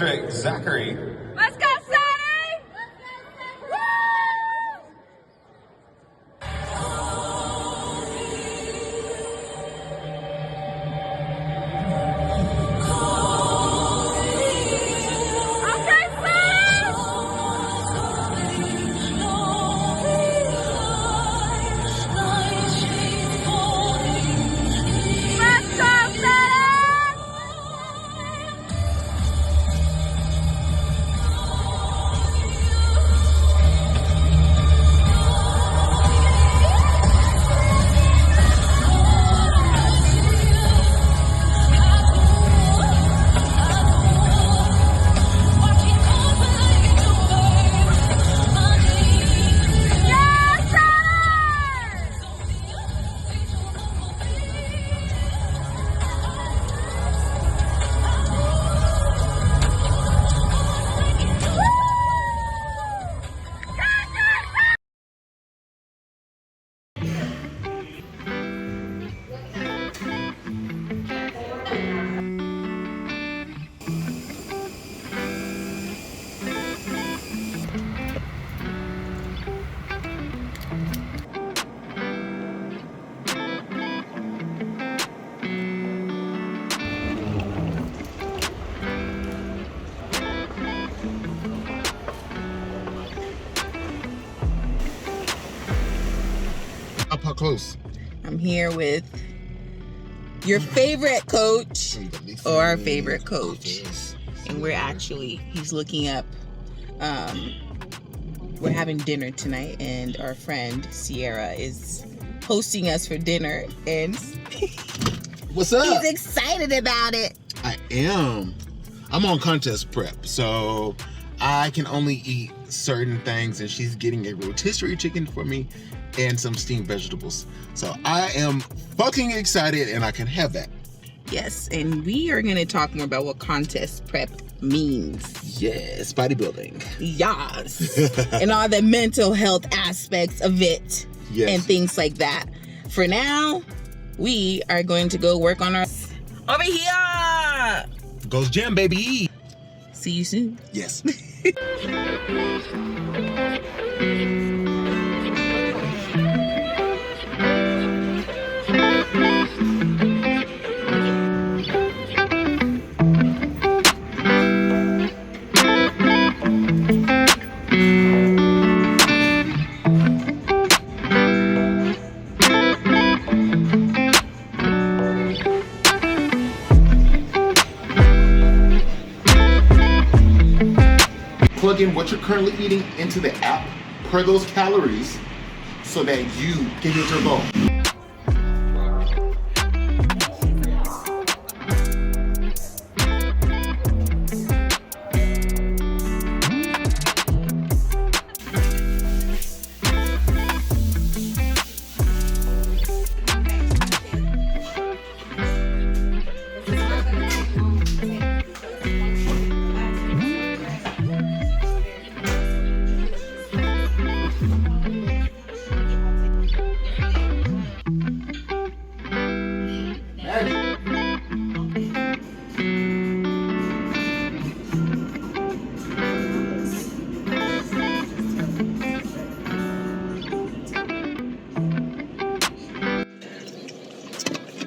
Cedric, Zachary. Let's go, Cedric! Up close. I'm here with your favorite coach or our favorite coach. And he's looking up, we're having dinner tonight and our friend Sierra is hosting us for dinner and what's up? He's excited about it. I am. I'm on contest prep, so I can only eat certain things and she's getting a rotisserie chicken for me and some steamed vegetables. So I am fucking excited and I can have that. Yes, and we are going to talk more about what contest prep means. Yes, bodybuilding. Yes. And all the mental health aspects of it. Yes. And things like that. For now, we are going to go work on our... Over here! Goes gym, baby. See you soon. Yes. Plug in what you're currently eating into the app per those calories so that you can hit your goal.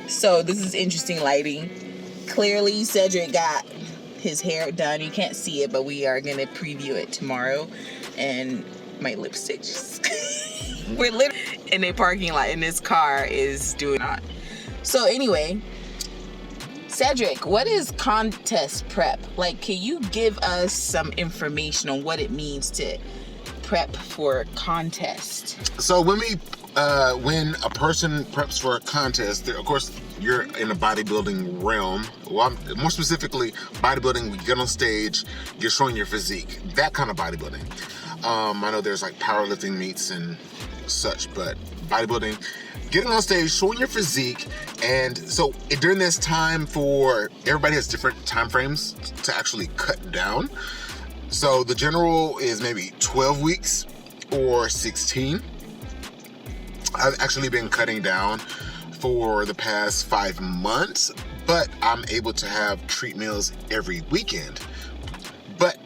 So this is interesting lighting. Clearly Cedric got his hair done. You can't see it, but we are gonna preview it tomorrow. And my lipstick just we're literally in a parking lot and this car is doing that. So anyway, Cedric, what is contest prep? Like, can you give us some information on what it means to prep for a contest? So when a person preps for a contest, of course, you're in a bodybuilding realm. Well, more specifically, bodybuilding, we get on stage, you're showing your physique, that kind of bodybuilding. I know there's like powerlifting meets and such, but bodybuilding, getting on stage, showing your physique. And so during this time, for everybody has different time frames to actually cut down. So the general is maybe 12 weeks or 16. I've actually been cutting down for the past 5 months, but I'm able to have treat meals every weekend. But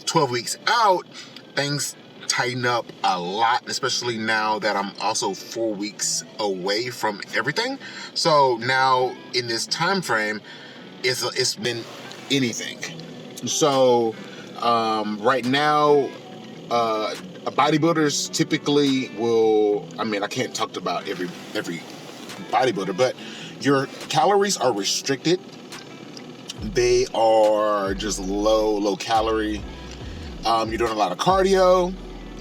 12 weeks out, things tighten up a lot, especially now that I'm also 4 weeks away from everything. So now in this time frame, it's been anything. So right now, bodybuilders typically will, I mean, I can't talk about every bodybuilder, but your calories are restricted. They are just low calorie. You're doing a lot of cardio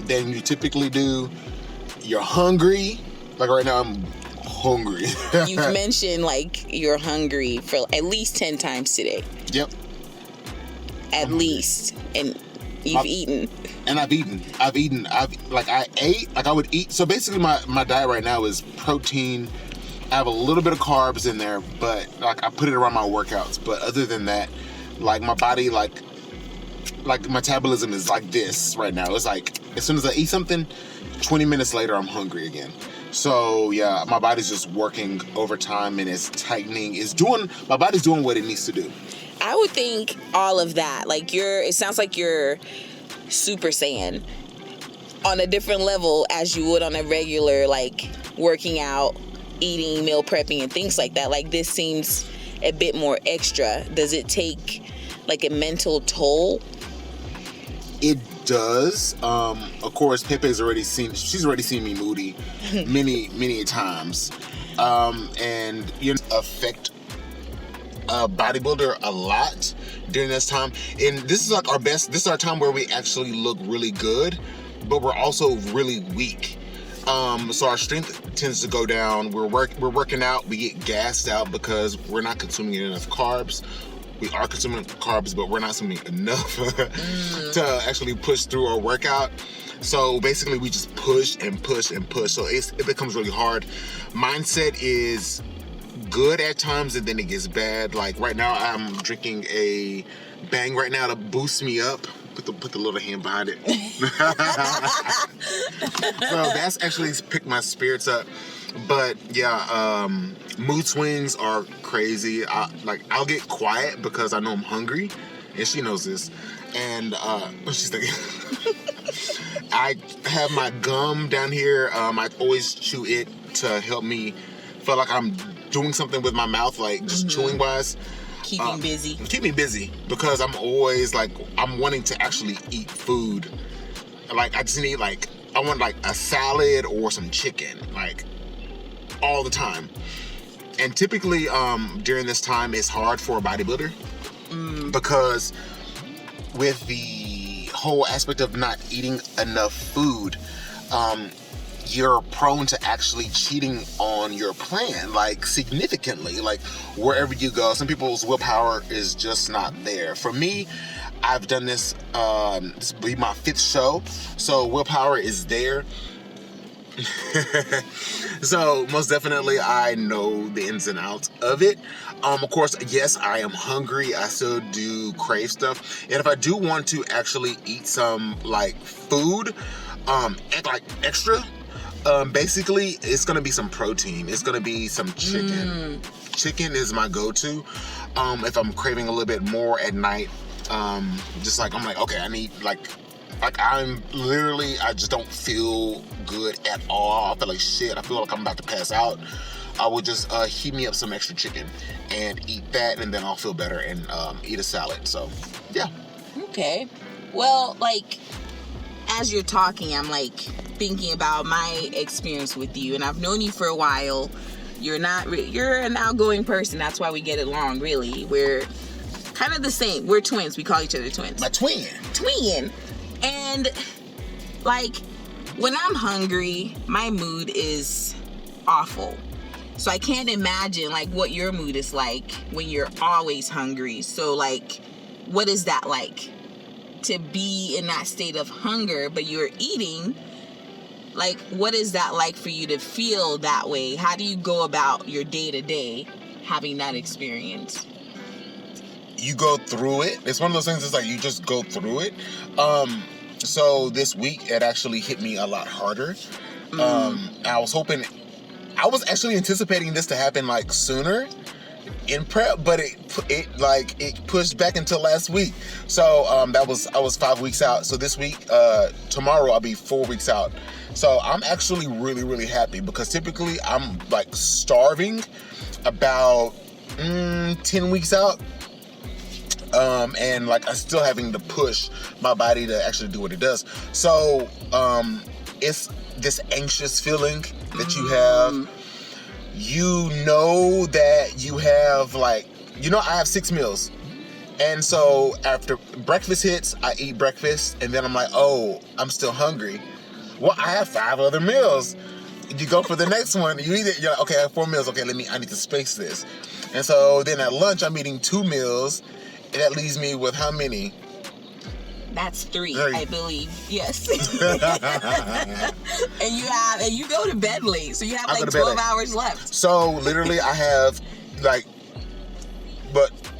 than you typically do. You're hungry. Like right now, I'm hungry. You've mentioned like you're hungry for at least 10 times today. Yep. At least. And you've eaten. And I've eaten. I would eat. So basically my diet right now is protein. I have a little bit of carbs in there, but like I put it around my workouts. But other than that, like my body, like metabolism is like this right now. It's like as soon as I eat something, 20 minutes later I'm hungry again. So yeah, my body's just working overtime and it's tightening. My body's doing what it needs to do. I would think all of that, like it sounds like you're Super Saiyan on a different level as you would on a regular, like working out, eating, meal prepping, and things like that. Like this seems a bit more extra. Does it take like a mental toll? It does. Of course, Pepe's she's already seen me moody many times. And affect a bodybuilder a lot during this time. And this is like this is our time where we actually look really good, but we're also really weak. So our strength tends to go down. We're working out, we get gassed out because we're not consuming enough carbs. We are consuming carbs, but we're not consuming enough to actually push through our workout. So basically we just push and push and push. So it becomes really hard. Mindset is good at times and then it gets bad. Like right now I'm drinking a Bang right now to boost me up. Put the little hand behind it. So that's actually picked my spirits up. But yeah, mood swings are crazy. I'll get quiet because I know I'm hungry, and she knows this. And she's thinking, I have my gum down here. I always chew it to help me feel like I'm doing something with my mouth, like just chewing wise. Keep me busy because I'm always like I'm wanting to actually eat food. Like I just need I want like a salad or some chicken like all the time. And typically during this time it's hard for a bodybuilder because with the whole aspect of not eating enough food, you're prone to actually cheating on your plan, like significantly, like wherever you go. Some people's willpower is just not there. For me, I've done this will be my 5th show, so willpower is there. So most definitely I know the ins and outs of it. Of course, yes, I am hungry. I still do crave stuff. And if I do want to actually eat some like food, like extra, basically it's gonna be some protein. It's gonna be some chicken. Chicken is my go-to. If I'm craving a little bit more at night, just like I'm like, okay, I need like I'm literally, I just don't feel good at all. I feel like shit. I feel like I'm about to pass out. I would just heat me up some extra chicken and eat that, and then I'll feel better and eat a salad. So, yeah. Okay. Well, like, as you're talking, I'm like thinking about my experience with you, and I've known you for a while. You're an outgoing person. That's why we get along, really. We're kind of the same. We're twins. We call each other twins. My twin. And like when I'm hungry, my mood is awful. So I can't imagine like what your mood is like when you're always hungry. So like, what is that like to be in that state of hunger, but you're eating? Like, what is that like for you to feel that way? How do you go about your day to day having that experience? You go through it. It's one of those things. It's like you just go through it. So this week it actually hit me a lot harder. I was actually anticipating this to happen like sooner, in prep, but it pushed back until last week. So I was 5 weeks out. So this week, tomorrow I'll be 4 weeks out. So I'm actually really, really happy because typically I'm like starving about 10 weeks out. And like I'm still having to push my body to actually do what it does. So it's this anxious feeling that you have. You know that you have I have 6 meals. And so after breakfast hits, I eat breakfast and then I'm like, oh, I'm still hungry. Well, I have 5 other meals. You go for the next one. You're like, okay, I have 4 meals. Okay, I need to space this. And so then at lunch, I'm eating 2 meals. And that leaves me with how many? That's 3, I believe. Yes. and you go to bed late, so you have 12 hours left. So literally, I have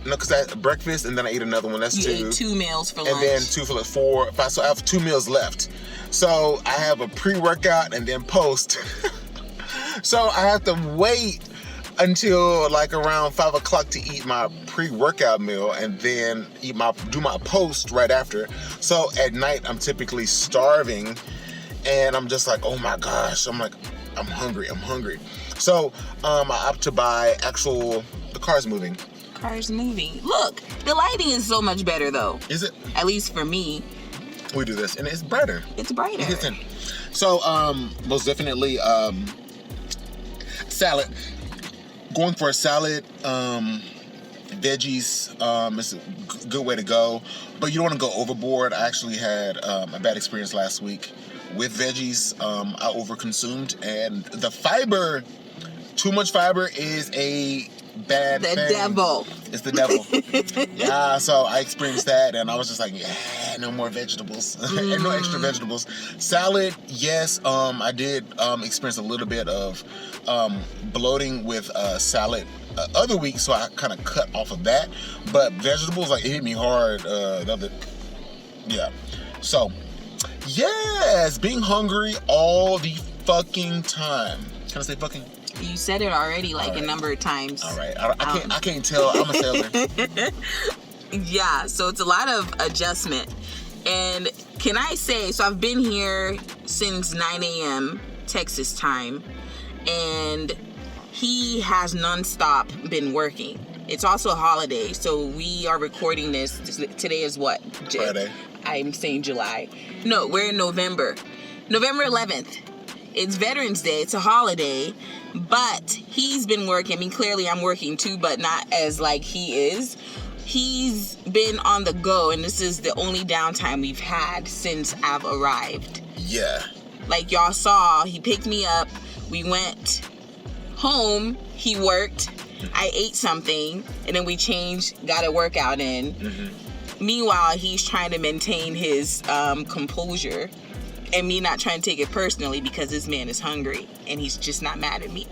because I had breakfast and then I eat another one. That's 2. You ate 2 meals for lunch. And then 2 for 4, 5. So I have 2 meals left. So I have a pre-workout and then post. So I have to wait until around 5 o'clock to eat my pre-workout meal and then do my post right after. So at night I'm typically starving and I'm just like, oh my gosh, I'm hungry. So I opt to buy the car's moving. Look, the lighting is so much better though. Is it? At least for me. We do this and it's brighter. It's brighter. So most definitely salad. Going for a salad, veggies, is a good way to go. But you don't want to go overboard. I actually had a bad experience last week with veggies. I overconsumed, and the fiber, too much fiber is a bad thing. Devil. It's the devil. Yeah, so I experienced that, and I was just like, yeah, no more vegetables. And no extra vegetables. Salad, yes, I did experience a little bit of bloating with salad other weeks, so I kind of cut off of that. But vegetables, it hit me hard. So, yes, being hungry all the fucking time. Can I say fucking? You said it already a number of times. All right. I can't tell. I'm a sailor. Yeah, so it's a lot of adjustment. And can I say, so I've been here since 9 a.m. Texas time, and he has nonstop been working. It's also a holiday, so we are recording this. Today is what? Friday. I'm saying July. No, we're in November. November 11th. It's Veterans Day. It's a holiday, but he's been working. I mean, clearly I'm working too, but not as he is. He's been on the go, and this is the only downtime we've had since I've arrived. Yeah. Y'all saw, he picked me up. We went home. He worked. I ate something, and then we changed, got a workout in. Mm-hmm. Meanwhile, he's trying to maintain his composure, and me not trying to take it personally because this man is hungry, and he's just not mad at me.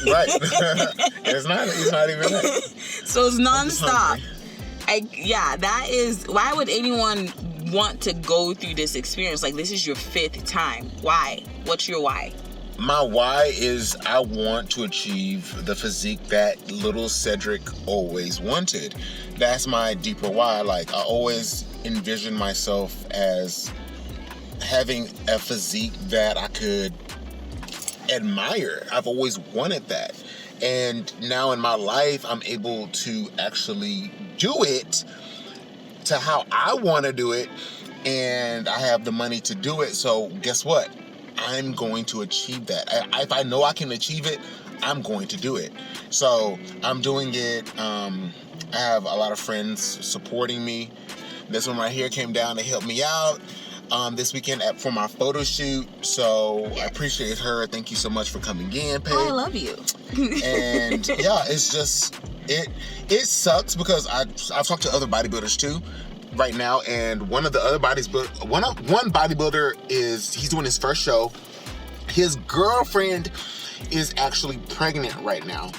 Right. He's not even that. So it's nonstop. That is, why would anyone want to go through this experience? This is your 5th time. Why? What's your why? My why is I want to achieve the physique that little Cedric always wanted. That's my deeper why. I always envisioned myself as having a physique that I could admire. I've always wanted that. And now in my life, I'm able to actually do it to how I want to do it. And I have the money to do it. So guess what? I'm going to achieve that. If I know I can achieve it, I'm going to do it. So I'm doing it. I have a lot of friends supporting me. This one right here came down to help me out this weekend for my photo shoot. So I appreciate her. Thank you so much for coming in, Paige. Oh, I love you. And yeah, it's just, it sucks because I've talked to other bodybuilders too right now, and one bodybuilder he's doing his first show. His girlfriend is actually pregnant right now,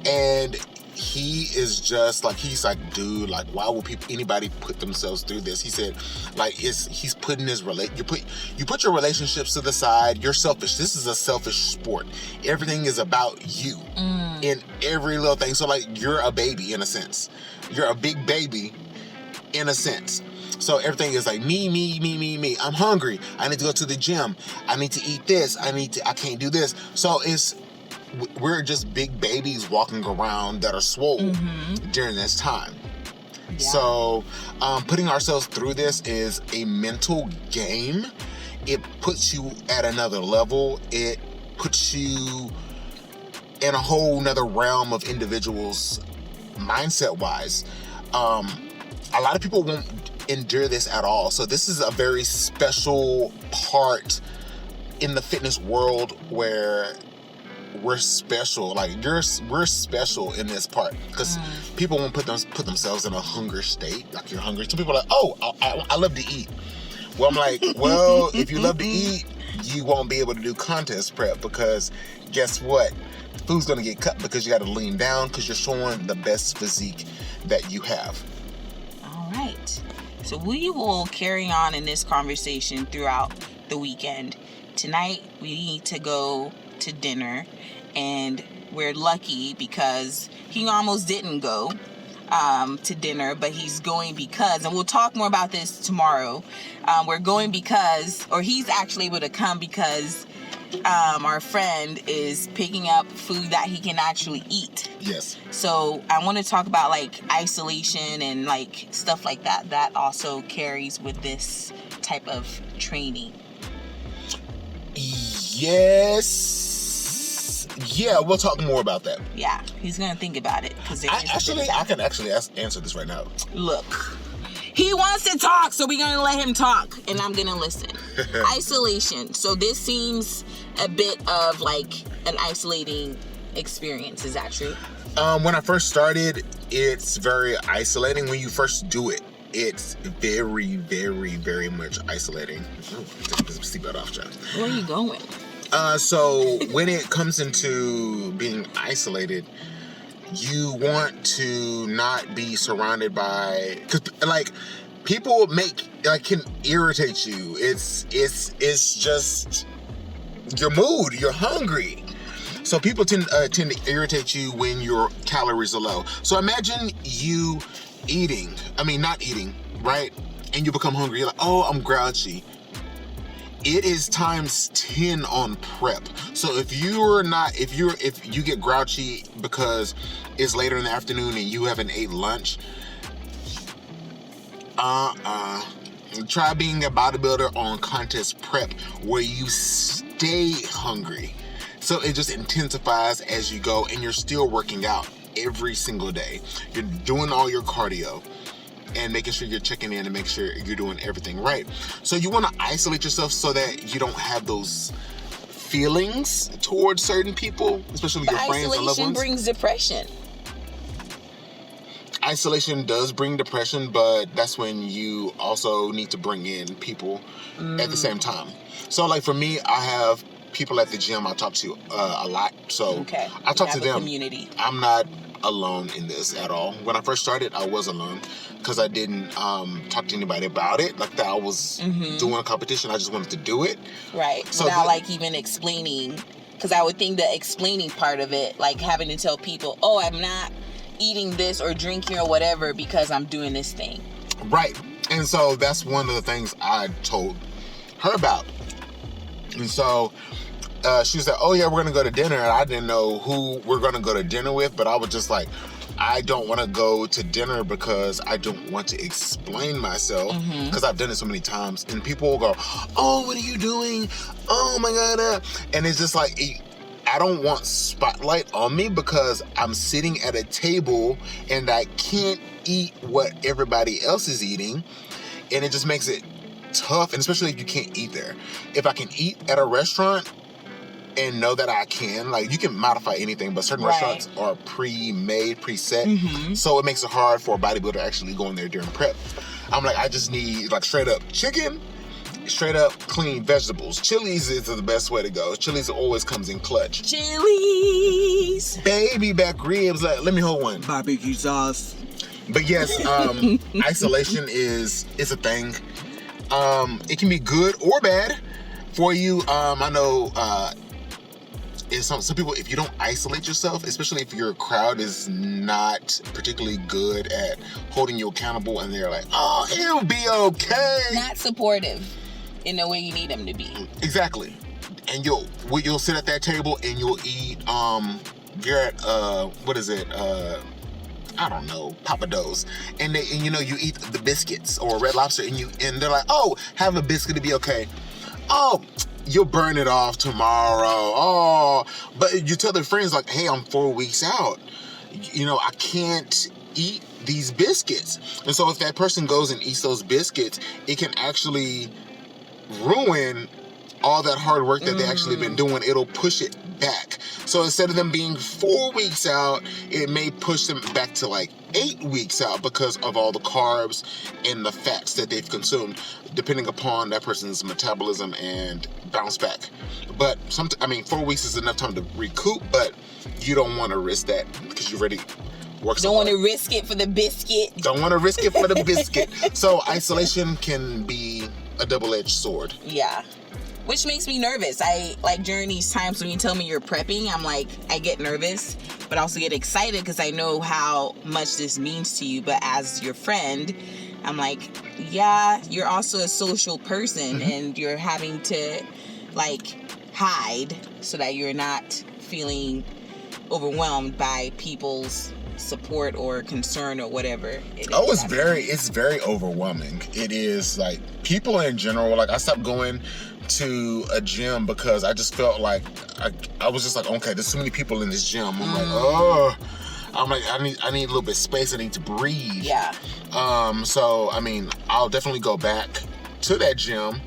and he is just like, he's like, dude, like, why would anybody put themselves through this? He said, like, he's putting his you put your relationships to the side. You're selfish. This is a selfish sport. Everything is about you in every little thing. So like, you're a baby in a sense. You're a big baby in a sense. So everything is like me. I'm hungry. I need to go to the gym. I need to eat this. I can't do this. So we're just big babies walking around that are swole during this time. Yeah. So putting ourselves through this is a mental game. It puts you at another level. It puts you in a whole nother realm of individuals mindset wise. A lot of people won't endure this at all. So this is a very special part in the fitness world where we're special. Like we're special in this part because people won't put themselves in a hunger state. Like you're hungry. Some people are like, oh, I love to eat. Well, I'm like, well, if you love to eat, you won't be able to do contest prep because guess what? Food's gonna get cut because you got to lean down because you're showing the best physique that you have. All right. So we will carry on in this conversation throughout the weekend. Tonight we need to go to dinner, and we're lucky because he almost didn't go to dinner, but he's going because, and we'll talk more about this tomorrow, we're going because, or he's actually able to come because our friend is picking up food that he can actually eat. Yes. So I want to talk about like isolation and like stuff like that also carries with this type of training. Yes. Yeah, we'll talk more about that. Yeah, he's gonna think about it because I can actually answer this right now. Look, he wants to talk, so we're gonna let him talk, and I'm gonna listen. Isolation. So this seems a bit of like an isolating experience. Is that true? When I first started, it's very isolating. When you first do it, it's very, very, very much isolating. Oh, take this seatbelt off, John. Where are you going? So when it comes into being isolated, you want to not be surrounded by, because like people can irritate you. It's just your mood. You're hungry. So people tend to irritate you when your calories are low. So imagine you not eating, right? And you become hungry. You're like, oh, I'm grouchy. It is times 10 on prep. So if you get grouchy because it's later in the afternoon and you haven't ate lunch, try being a bodybuilder on contest prep where you stay hungry. So it just intensifies as you go, and you're still working out every single day. You're doing all your cardio and making sure you're checking in and make sure you're doing everything right. So you want to isolate yourself so that you don't have those feelings towards certain people, especially your friends and loved ones. Isolation brings depression. Isolation does bring depression, but that's when you also need to bring in people at the same time. So like for me, I have people at the gym I talk to a lot. So I talk to them. Community. I'm not alone in this at all. When I first started, I was alone because I didn't talk to anybody about it. Like that I was doing a competition. I just wanted to do it. Right. So without like even explaining, because I would think the explaining part of it, like having to tell people, oh, I'm not eating this or drinking or whatever because I'm doing this thing. Right. And so that's one of the things I told her about. And so she was like, oh yeah, we're going to go to dinner. And I didn't know who we're going to go to dinner with, but I was just like, I don't want to go to dinner because I don't want to explain myself because I've done it so many times. And people will go, oh, what are you doing? Oh my God. And it's just like, I don't want spotlight on me because I'm sitting at a table and I can't eat what everybody else is eating. And it just makes it tough, and especially if you can't eat there. If I can eat at a restaurant and know that I can, like you can modify anything, but certain restaurants are pre-made, preset. So it makes it hard for a bodybuilder actually going there during prep. I'm like, I just need like straight up chicken, straight up clean vegetables. Chili's is the best way to go. Chili's always comes in clutch. Chili's. Baby back ribs. Let me hold one. Barbecue sauce. But yes, isolation is a thing. It can be good or bad for you. I know some people, if you don't isolate yourself, especially if your crowd is not particularly good at holding you accountable, and they're like, oh, it'll be okay. Not supportive in the way you need them to be. Exactly. And you'll sit at that table and you'll eat, you're at, what is it? I don't know, Papa Do's, and you eat the biscuits or Red Lobster, and they're like, oh, have a biscuit to be okay. Oh, you'll burn it off tomorrow. Oh, but you tell their friends like, hey, I'm 4 weeks out. I can't eat these biscuits. And so if that person goes and eats those biscuits, it can actually ruin all that hard work that they actually been doing. It'll push it back. So instead of them being 4 weeks out, it may push them back to like 8 weeks out because of all the carbs and the fats that they've consumed, depending upon that person's metabolism and bounce back. But 4 weeks is enough time to recoup, but you don't want to risk that because you already worked so hard. Don't want to risk it for the biscuit. Don't want to risk it for the biscuit. So isolation can be a double-edged sword. Yeah. Which makes me nervous. During these times when you tell me you're prepping, I get nervous, but I also get excited because I know how much this means to you. But as your friend, I'm like, yeah, you're also a social person, and you're having to hide so that you're not feeling overwhelmed by people's support or concern or whatever. It's very overwhelming. It is people in general. I stopped going to a gym because I just felt like I was just okay, there's so many people in this gym. I'm I need a little bit of space. I need to breathe. Yeah. So I'll definitely go back to that gym,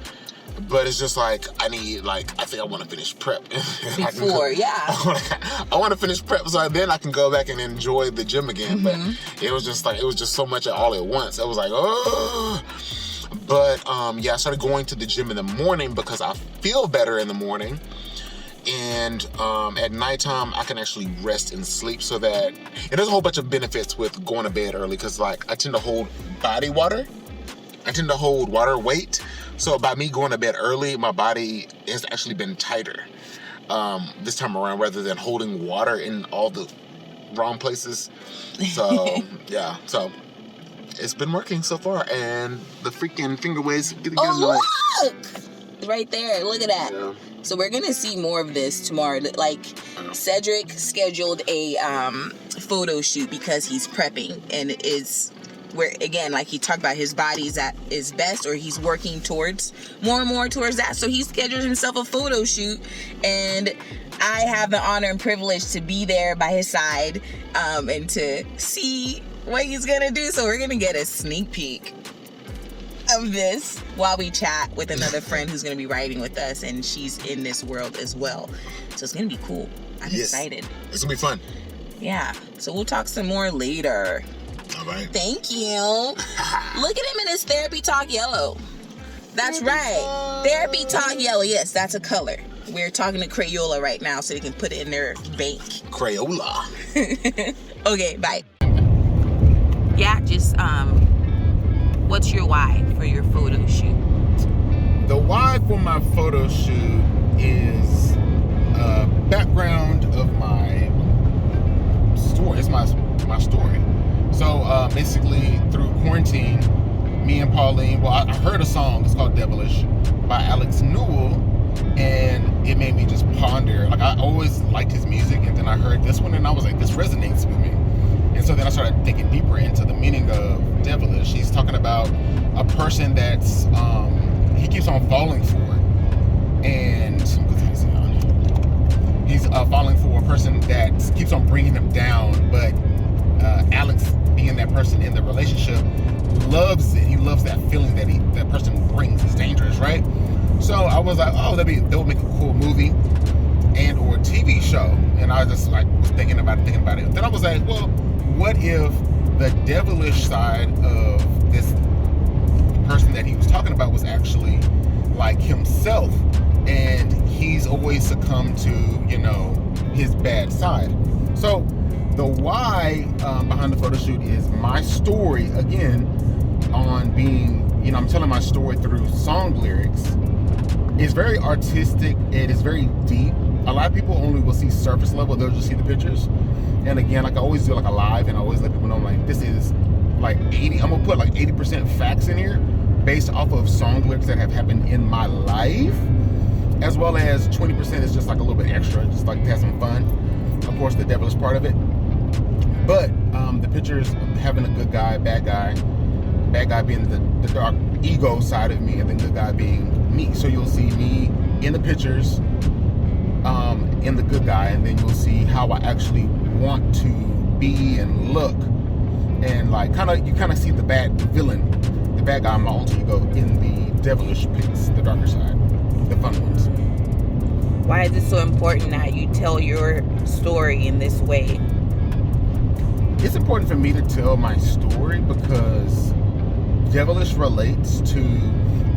but it's just I think I want to finish prep before. I want to finish prep so then I can go back and enjoy the gym again. But it was just so much all at once. I was oh. But I started going to the gym in the morning because I feel better in the morning, and at nighttime I can actually rest and sleep. So that there's a whole bunch of benefits with going to bed early because I tend to hold body water. I tend to hold water weight. So by me going to bed early, my body has actually been tighter this time around, rather than holding water in all the wrong places. So yeah, so. It's been working so far, and the freaking finger waves get look! Right there, look at that. Yeah. So we're gonna see more of this tomorrow. Cedric scheduled a photo shoot because he's prepping, and is where again, he talked about, his body's at his best, or he's working towards more and more towards that. So he scheduled himself a photo shoot, and I have the honor and privilege to be there by his side, and to see what he's gonna do. So we're gonna get a sneak peek of this while we chat with another friend who's gonna be riding with us, and she's in this world as well. So it's gonna be cool. I'm excited. It's gonna be fun. Yeah. So we'll talk some more later. All right. Thank you. Look at him in his Therapy Talk yellow. That's right. Therapy Talk yellow. Yes, that's a color. We're talking to Crayola right now so they can put it in their bank. Crayola. Okay, bye. Yeah, just what's your why for your photo shoot? The why for my photo shoot is background of my story. It's my story. So basically, through quarantine, me and Pauline, I heard a song. It's called "Devilish" by Alex Newell, and it made me just ponder. I always liked his music, and then I heard this one, and I was like, this resonates with me. And so then I started digging deeper into the meaning of devilish. He's talking about a person that's he keeps on falling for, and he's falling for a person that keeps on bringing him down. But Alex, being that person in the relationship, loves it. He loves that feeling that person brings. It's dangerous, right? So I was like, oh, that would make a cool movie and or TV show. And I just was thinking about it. Then I was like, well, what if the devilish side of this person that he was talking about was actually like himself, and he's always succumbed to, you know, his bad side. So the why behind the photo shoot is my story, again, on being, you know, I'm telling my story through song lyrics. It's very artistic, it is very deep. A lot of people only will see surface level, they'll just see the pictures. And again, like I always do like a live, and I always let people know, like, this is like 80, I'm gonna put like 80% facts in here based off of song lyrics that have happened in my life, as well as 20% is just like a little bit extra, just like to have some fun. Of course, the devilish part of it. But the pictures of having a good guy, bad guy being the dark ego side of me, and then good guy being me. So you'll see me in the pictures, in the good guy, and then you'll see how I actually want to be and look, and like you kind of see the bad guy, my alter ego, in the devilish pics, the darker side, the fun ones. Why is it so important that you tell your story in this way? It's important for me to tell my story because devilish relates to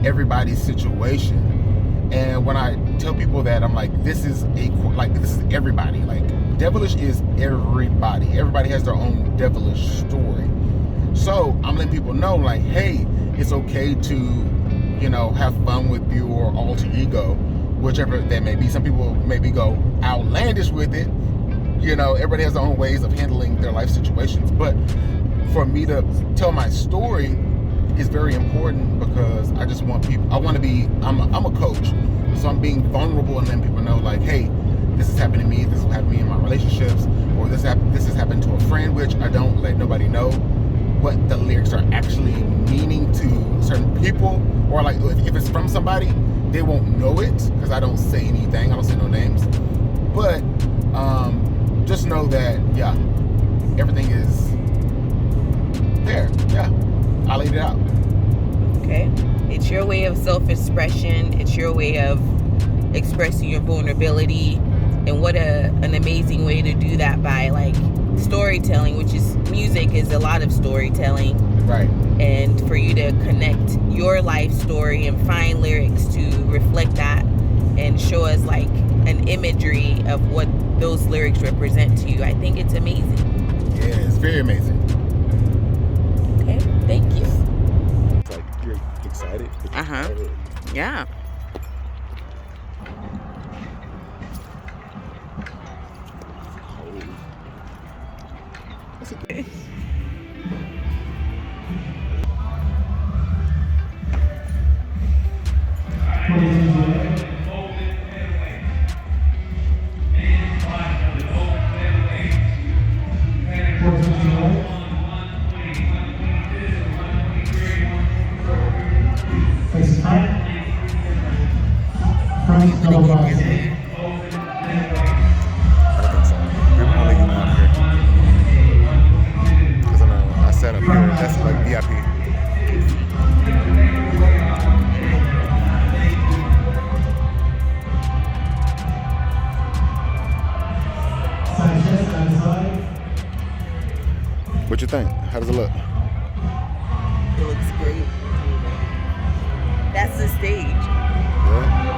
everybody's situation. And when I tell people that, I'm like, this is everybody. Like, devilish is everybody. Everybody has their own devilish story. So I'm letting people know, like, hey, it's okay to, you know, have fun with your alter ego, whichever that may be. Some people maybe go outlandish with it. You know, everybody has their own ways of handling their life situations. But for me to tell my story is very important because I just want people, I'm a coach. So I'm being vulnerable and letting people know, like, hey, this is happening to me, this is happening in my relationships, or this has happened to a friend, which I don't let nobody know what the lyrics are actually meaning to certain people, or like if it's from somebody, they won't know it because I don't say anything, I don't say no names. But just know that, yeah, everything is there. Yeah, I laid it out. Okay, it's your way of self-expression. It's your way of expressing your vulnerability, and what an amazing way to do that by like storytelling, which is music is a lot of storytelling, right? And for you to connect your life story and find lyrics to reflect that and show us like an imagery of what those lyrics represent to you, I think it's amazing. Yeah, it's very amazing. Okay, thank you. It's like you're excited. Yeah. That's okay. That's like VIP. What you think? How does it look? It looks great. That's the stage. Yeah.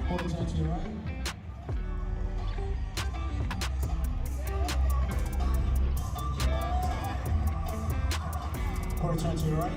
Quarter turn to your right. Quarter turn to your right.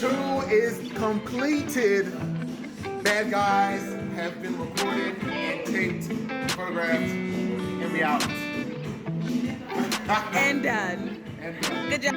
2 is completed. Bad guys have been recorded and taped, photographed, and we out. And done. And done. Good job.